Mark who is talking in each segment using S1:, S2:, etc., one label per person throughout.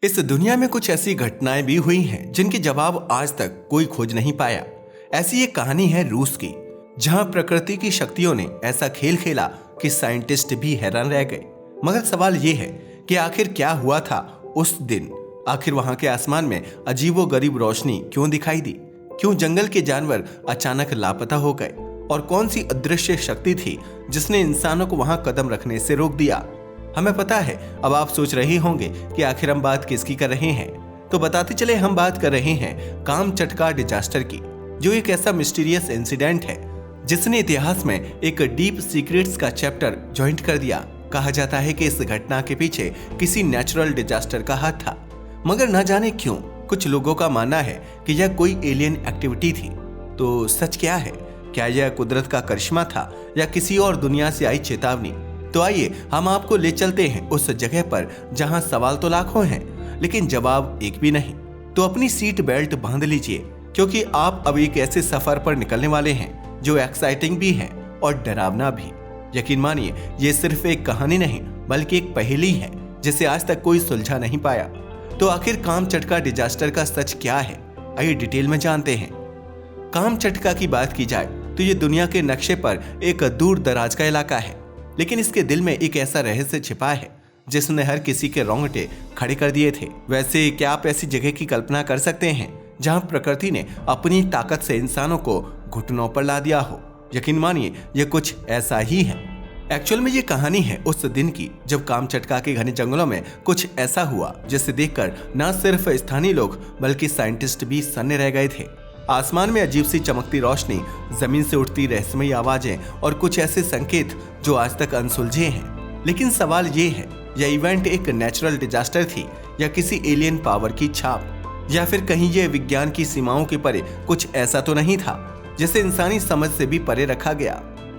S1: इस दुनिया में कुछ ऐसी घटनाएं भी हुई हैं जिनके जवाब आज तक कोई खोज नहीं पाया। ऐसी एक कहानी है रूस की, जहां प्रकृति की शक्तियों ने ऐसा खेल खेला कि साइंटिस्ट भी हैरान रह गए। मगर सवाल ये है कि आखिर क्या हुआ था उस दिन। आखिर वहां के आसमान में अजीबोगरीब रोशनी क्यों दिखाई दी, क्यों जंगल के जानवर अचानक लापता हो गए, और कौन सी अदृश्य शक्ति थी जिसने इंसानों को वहां कदम रखने से रोक दिया। हमें पता है अब आप सोच रहे होंगे कि आखिर हम बात किसकी कर रहे हैं, तो बताते चले हम बात कर रहे हैं कामचटका डिजास्टर की, जो एक ऐसा मिस्टीरियस इंसिडेंट है जिसने इतिहास में एक डीप सीक्रेट्स का चैप्टर ज्वाइंट कर दिया। कहा जाता है कि इस घटना के पीछे किसी नेचुरल डिजास्टर का हाथ था, मगर न जाने क्यों कुछ लोगों का मानना है कि यह कोई एलियन एक्टिविटी थी। तो सच क्या है? क्या यह कुदरत का करिश्मा था या किसी और दुनिया से आई चेतावनी? तो आइए हम आपको ले चलते हैं उस जगह पर जहां सवाल तो लाखों हैं लेकिन जवाब एक भी नहीं। तो अपनी सीट बेल्ट बांध लीजिए, क्योंकि आप अब एक ऐसे सफर पर निकलने वाले हैं जो एक्साइटिंग भी है और डरावना भी। यकीन मानिए, ये सिर्फ एक कहानी नहीं बल्कि एक पहेली है जिसे आज तक कोई सुलझा नहीं पाया। तो आखिर कामचटका डिजास्टर का सच क्या है, आइए डिटेल में जानते हैं। कामचटका की बात की जाए तो ये दुनिया के नक्शे पर एक दूर दराज का इलाका है, लेकिन इसके दिल में एक ऐसा रहस्य छिपा है जिसने हर किसी के रोंगटे खड़े कर दिए थे। वैसे क्या आप ऐसी जगह की कल्पना कर सकते हैं जहां प्रकृति ने अपनी ताकत से इंसानों को घुटनों पर ला दिया हो? यकीन मानिए, ये कुछ ऐसा ही है। एक्चुअल में ये कहानी है उस दिन की जब कामचटका के घने जंगलों में कुछ ऐसा हुआ जिसे देखकर न सिर्फ स्थानीय लोग बल्कि साइंटिस्ट भी सन्न रह गए थे। आसमान में अजीब सी चमकती रोशनी, जमीन से उठती रहस्यमयी आवाजें और कुछ ऐसे संकेत जो आज तक अनसुलझे हैं। लेकिन सवाल ये है, यह इवेंट एक नेचुरल डिजास्टर थी या किसी एलियन पावर की छाप, या फिर कहीं यह विज्ञान की सीमाओं के परे कुछ ऐसा तो नहीं था जिसे इंसानी समझ से भी परे रखा गया।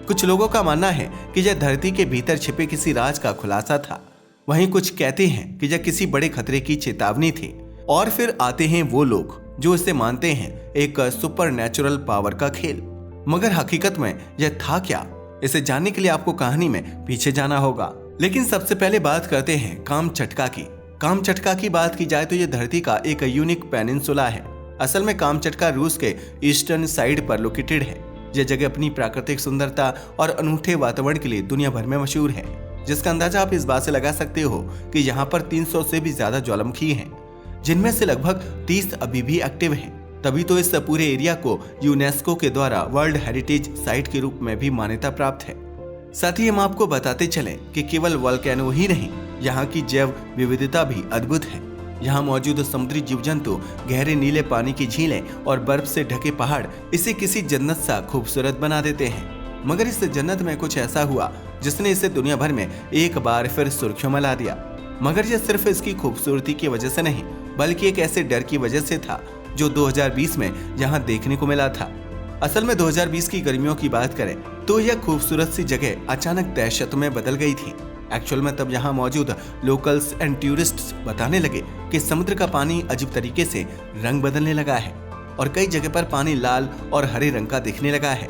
S1: कुछ लोगों का मानना है कि यह धरती के भीतर छिपे किसी राज का खुलासा था, वहीं कुछ कहते हैं कि यह किसी बड़े खतरे की चेतावनी थी। और फिर आते हैं वो लोग जो इसे मानते हैं एक सुपर नेचुरल पावर का खेल। मगर हकीकत में यह था क्या, इसे जानने के लिए आपको कहानी में पीछे जाना होगा। लेकिन सबसे पहले बात करते हैं कामचटका की। कामचटका की बात की जाए तो यह धरती का एक यूनिक पेनिनसुला है। असल में कामचटका रूस के ईस्टर्न साइड पर लोकेटेड है। यह जगह अपनी प्राकृतिक सुंदरता और अनूठे वातावरण के लिए दुनिया भर में मशहूर है, जिसका अंदाजा आप इस बात से लगा सकते हो कि यहाँ पर 300 से भी ज्यादा ज्वालामुखी हैं, जिनमें से लगभग 30 अभी भी एक्टिव हैं। तभी तो इस पूरे एरिया को यूनेस्को के द्वारा वर्ल्ड हेरिटेज साइट के रूप में भी मान्यता प्राप्त है। साथ ही हम आपको बताते चलें कि केवल वोल्केनो ही नहीं, यहाँ की जैव विविधता भी अद्भुत है। यहाँ मौजूद समुद्री जीव जंतु, गहरे नीले पानी की झीलें और बर्फ से ढके पहाड़ इसे किसी जन्नत सा खूबसूरत बना देते हैं। मगर इस जन्नत में कुछ ऐसा हुआ जिसने इसे दुनिया भर में एक बार फिर सुर्खियों में ला दिया। मगर यह सिर्फ इसकी खूबसूरती की वजह से नहीं बल्कि एक ऐसे डर की वजह से था जो 2020 में यहाँ देखने को मिला था। असल में 2020 की गर्मियों की बात करें तो यह खूबसूरत सी जगह अचानक दहशत में बदल गई थी। एक्चुअल में तब यहाँ मौजूद लोकल्स एंड टूरिस्ट्स बताने लगे कि समुद्र का पानी अजीब तरीके से रंग बदलने लगा है और कई जगह पर पानी लाल और हरे रंग का दिखने लगा है।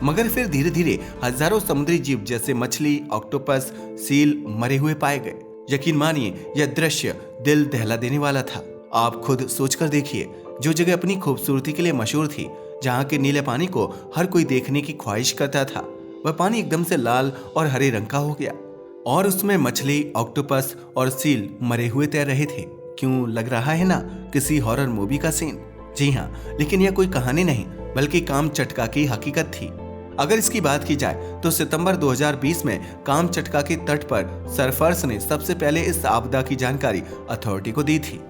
S1: मगर फिर धीरे धीरे हजारों समुद्री जीव जैसे मछली, ऑक्टोपस, सील मरे हुए पाए गए। यकीन मानिए, यह दृश्य दिल दहला देने वाला था। आप खुद सोचकर देखिए, जो जगह अपनी खूबसूरती के लिए मशहूर थी, जहाँ के नीले पानी को हर कोई देखने की ख्वाहिश करता था, वह पानी एकदम से लाल और हरे रंग का हो गया और उसमें मछली, ऑक्टोपस और सील मरे हुए तैर रहे थे। क्यों लग रहा है ना किसी हॉरर मूवी का सीन? जी हाँ, लेकिन यह कोई कहानी नहीं बल्कि कामचटका की हकीकत थी। अगर इसकी बात की जाए तो सितंबर 2020 में कामचटका के तट पर सर्फर्स ने सबसे पहले इस आपदा की जानकारी अथॉरिटी को दी थी।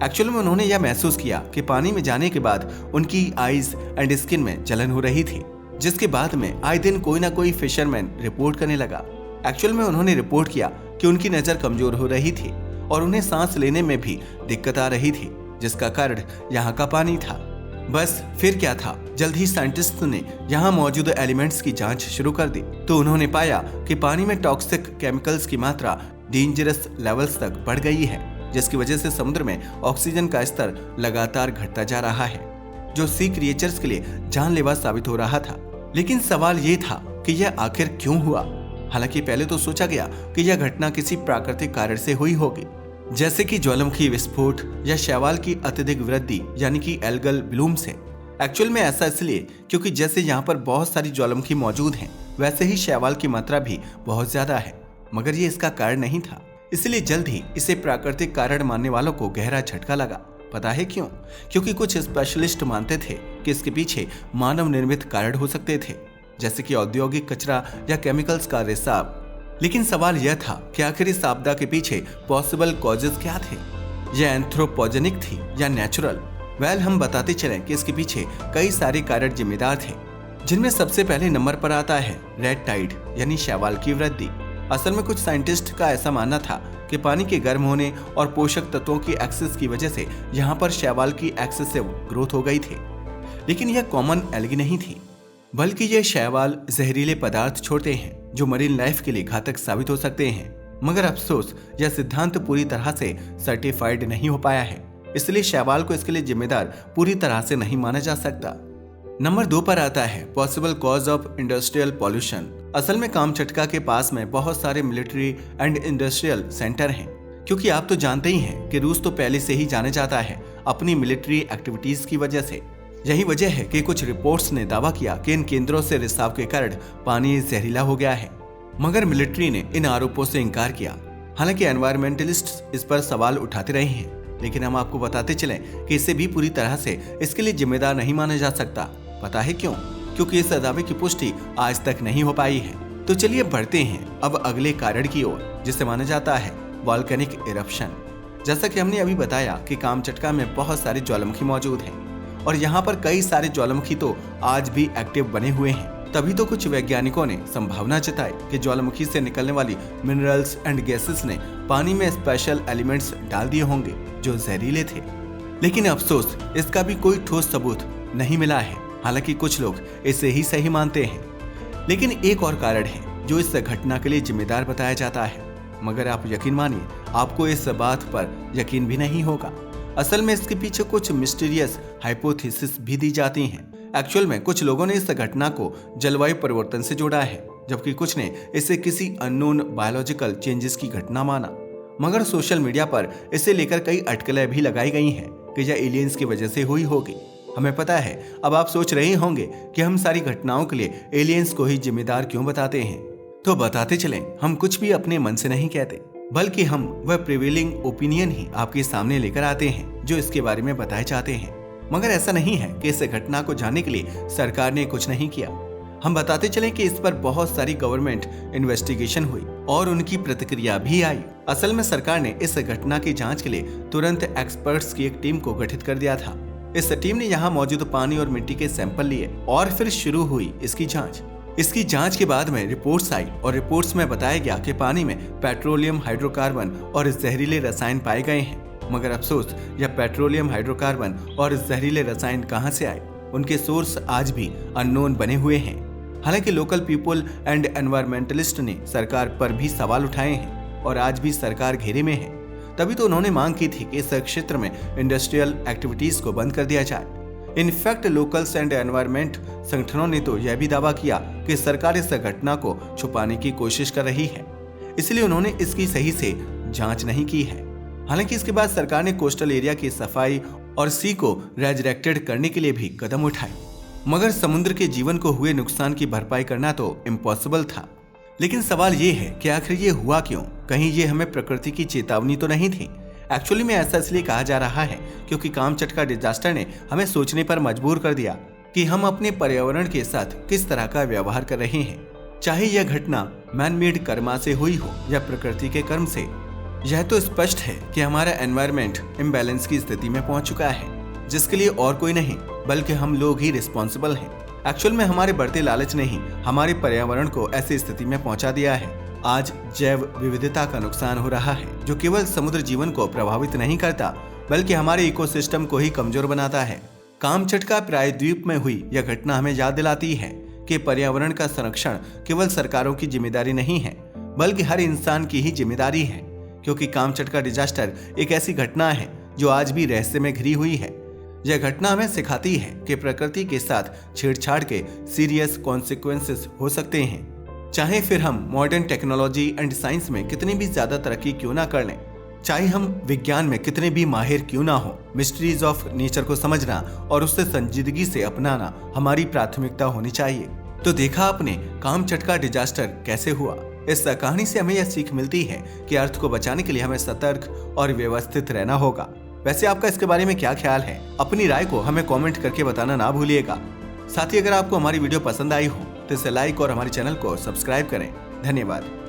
S1: एक्चुअल में उन्होंने यह महसूस किया कि पानी में जाने के बाद उनकी आईज एंड स्किन में जलन हो रही थी, जिसके बाद में आए दिन कोई ना कोई फिशरमैन रिपोर्ट करने लगा। एक्चुअल में उन्होंने रिपोर्ट किया कि उनकी नजर कमजोर हो रही थी और उन्हें सांस लेने में भी दिक्कत आ रही थी, जिसका कारण यहाँ का पानी था। बस फिर क्या था, जल्द ही साइंटिस्ट ने यहाँ मौजूद एलिमेंट्स की जांच शुरू कर दी तो उन्होंने पाया कि पानी में टॉक्सिक केमिकल्स की मात्रा डेंजरस लेवल्स तक बढ़ गई है, जिसकी वजह से समुद्र में ऑक्सीजन का स्तर लगातार घटता जा रहा है, जो सी क्रिएचर्स के लिए जानलेवा साबित हो रहा था। लेकिन सवाल ये था कि यह आखिर क्यों हुआ। हालांकि पहले तो सोचा गया कि यह घटना किसी प्राकृतिक कारण से हुई होगी, जैसे कि ज्वालामुखी विस्फोट या शैवाल की अत्यधिक वृद्धि यानी कि एल्गल ब्लूम्स है। एक्चुअल में ऐसा इसलिए क्योंकि जैसे यहाँ पर बहुत सारी ज्वालामुखी मौजूद हैं, वैसे ही शैवाल की मात्रा भी बहुत ज्यादा है, मगर ये इसका कारण नहीं था। इसलिए जल्द ही इसे प्राकृतिक कारण मानने वालों को गहरा झटका लगा। पता है क्यों? क्योंकि कुछ स्पेशलिस्ट मानते थे कि इसके पीछे मानव निर्मित कारण हो सकते थे, जैसे कि औद्योगिक कचरा या केमिकल्स का रिसाव। लेकिन सवाल यह था कि आखिर इस आपदा के पीछे पॉसिबल कॉजेज क्या थे? यह एंथ्रोपोजेनिक थी या नेचुरल? वेल, हम बताते चलें कि इसके पीछे कई सारे कारण जिम्मेदार थे, जिनमें सबसे पहले नंबर पर आता है रेड टाइड यानी शैवाल की वृद्धि। असल में कुछ साइंटिस्ट का ऐसा मानना था कि पानी के गर्म होने और पोषक तत्वों की एक्सेस की वजह से यहाँ पर शैवाल की एक्सेसिव ग्रोथ हो गई थी। लेकिन यह कॉमन एल्गी नहीं थी, बल्कि ये शैवाल जहरीले पदार्थ छोड़ते हैं जो मरीन लाइफ के लिए घातक साबित हो सकते हैं। मगर अफसोस, यह सिद्धांत पूरी तरह से सर्टिफाइड नहीं हो पाया है, इसलिए शैवाल को इसके लिए जिम्मेदार पूरी तरह से नहीं माना जा सकता। नंबर 2 पर आता है possible cause of industrial pollution. असल में कामचटका के पास में बहुत सारे मिलिट्री एंड इंडस्ट्रियल सेंटर हैं, क्योंकि आप तो जानते ही हैं कि रूस तो पहले से ही जाने जाता है अपनी मिलिट्री एक्टिविटीज की वजह से। यही वजह है कि कुछ रिपोर्ट्स ने दावा किया कि इन केंद्रों से रिसाव के कारण पानी जहरीला हो गया है, मगर मिलिट्री ने इन आरोपों से इनकार किया। हालांकि एनवायरमेंटलिस्ट इस पर सवाल उठाते रहे हैं, लेकिन हम आपको बताते चलें कि इसे भी पूरी तरह से इसके लिए जिम्मेदार नहीं माना जा सकता। पता है क्यों? क्योंकि इस दावे की पुष्टि आज तक नहीं हो पाई है। तो चलिए बढ़ते हैं अब अगले कारण की ओर, जिसे माना जाता है वॉल्केनिक इरप्शन। जैसा कि हमने अभी बताया कि कामचटका में बहुत सारे ज्वालामुखी मौजूद हैं और यहाँ पर कई सारे ज्वालामुखी तो आज भी एक्टिव बने हुए हैं। तभी तो कुछ वैज्ञानिकों ने संभावना जताई कि ज्वालामुखी से निकलने वाली मिनरल्स एंड गैसेस ने पानी में स्पेशल एलिमेंट्स डाल दिए होंगे जो जहरीले थे। लेकिन अफसोस, इसका भी कोई ठोस सबूत नहीं मिला है। हालांकि कुछ लोग इसे ही सही मानते हैं। लेकिन एक और कारण है जो इस घटना के लिए जिम्मेदार बताया जाता है, मगर आप यकीन मानिए, आपको इस बात पर यकीन भी नहीं होगा। असल में इसके पीछे कुछ मिस्टीरियस हाइपोथेसिस भी दी जाती हैं। एक्चुअल में कुछ लोगों ने इस घटना को जलवायु परिवर्तन से जोड़ा है, जबकि कुछ ने इसे किसी अननोन बायोलॉजिकल चेंजेस की घटना माना। मगर सोशल मीडिया पर इसे लेकर कई अटकलें भी लगाई गई हैं कि यह एलियंस की वजह से हुई होगी। हमें पता है, अब आप सोच रहे होंगे कि हम सारी घटनाओं के लिए एलियंस को ही जिम्मेदार क्यों बताते हैं। तो बताते चलें, हम कुछ भी अपने मन से नहीं कहते, बल्कि हम वह प्रिवेलिंग ओपिनियन ही आपके सामने लेकर आते हैं जो इसके बारे में बताए जाते हैं। मगर ऐसा नहीं है कि इस घटना को जानने के लिए सरकार ने कुछ नहीं किया। हम बताते चलें कि इस पर बहुत सारी गवर्नमेंट इन्वेस्टिगेशन हुई और उनकी प्रतिक्रिया भी आई। असल में सरकार ने इस घटना की जांच के लिए तुरंत एक्सपर्ट्स की एक टीम को गठित कर दिया था। इस टीम ने यहाँ मौजूद पानी और मिट्टी के सैंपल लिए और फिर शुरू हुई इसकी जांच। इसकी जांच के बाद में रिपोर्ट्स आई और रिपोर्ट्स में बताया गया कि पानी में पेट्रोलियम हाइड्रोकार्बन और जहरीले रसायन पाए गए हैं। मगर अफसोस, यह पेट्रोलियम हाइड्रोकार्बन और जहरीले रसायन कहां से आए, उनके सोर्स आज भी अननोन बने हुए हैं। हालांकि लोकल पीपल एंड एनवायरमेंटलिस्ट ने सरकार पर भी सवाल उठाए हैं और आज भी सरकार घेरे में है। तभी तो उन्होंने मांग की थी कि इस क्षेत्र में इंडस्ट्रियल एक्टिविटीज को बंद कर दिया जाए। इनफैक्ट लोकल्स एंड एनवायरमेंट संगठनों ने तो यह भी दावा किया कि सरकार इस घटना को छुपाने की कोशिश कर रही है, इसलिए उन्होंने इसकी सही से जांच नहीं की है। हालांकि इसके बाद सरकार ने कोस्टल एरिया की सफाई और सी को रेजरेक्टेड करने के लिए भी कदम उठाए, मगर समुद्र के जीवन को हुए नुकसान की भरपाई करना तो इम्पॉसिबल था। लेकिन सवाल ये है कि आखिर ये हुआ क्यों? कहीं ये हमें प्रकृति की चेतावनी तो नहीं थी? एक्चुअली में ऐसा इसलिए कहा जा रहा है क्योंकि कामचटका डिजास्टर ने हमें सोचने पर मजबूर कर दिया कि हम अपने पर्यावरण के साथ किस तरह का व्यवहार कर रहे हैं, चाहे यह घटना मैन मेड कर्मा से हुई हो या प्रकृति के कर्म से। यह तो स्पष्ट है कि हमारा एनवायरमेंट इम्बैलेंस की स्थिति में पहुंच चुका है, जिसके लिए और कोई नहीं बल्कि हम लोग ही रिस्पॉन्सिबल हैं। एक्चुअल में हमारे बढ़ते लालच ने ही हमारे पर्यावरण को ऐसी स्थिति में पहुंचा दिया है। आज जैव विविधता का नुकसान हो रहा है, जो केवल समुद्र जीवन को प्रभावित नहीं करता बल्कि हमारे इकोसिस्टम को ही कमजोर बनाता है। कामचटका प्रायद्वीप में हुई यह घटना हमें याद दिलाती है कि पर्यावरण का संरक्षण केवल सरकारों की जिम्मेदारी नहीं है बल्कि हर इंसान की ही जिम्मेदारी है, क्योंकि कामचटका डिजास्टर एक ऐसी घटना है जो आज भी रहस्य में घिरी हुई है। यह घटना हमें सिखाती है कि प्रकृति के साथ छेड़छाड़ के सीरियस कॉन्सिक्वेंसेस हो सकते हैं, चाहे फिर हम मॉडर्न टेक्नोलॉजी एंड साइंस में कितनी भी ज्यादा तरक्की क्यों ना कर लें, चाहे हम विज्ञान में कितने भी माहिर क्यों ना हो, मिस्ट्रीज ऑफ नेचर को समझना और उससे संजीदगी से अपनाना हमारी प्राथमिकता होनी चाहिए। तो देखा आपने काम चटका डिजास्टर कैसे हुआ। इस कहानी से हमें यह सीख मिलती है कि अर्थ को बचाने के लिए हमें सतर्क और व्यवस्थित रहना होगा। वैसे आपका इसके बारे में क्या ख्याल है? अपनी राय को हमें कमेंट करके बताना ना भूलिएगा। साथ ही अगर आपको हमारी वीडियो पसंद आई हो तो इसे लाइक और हमारे चैनल को सब्सक्राइब करें। धन्यवाद।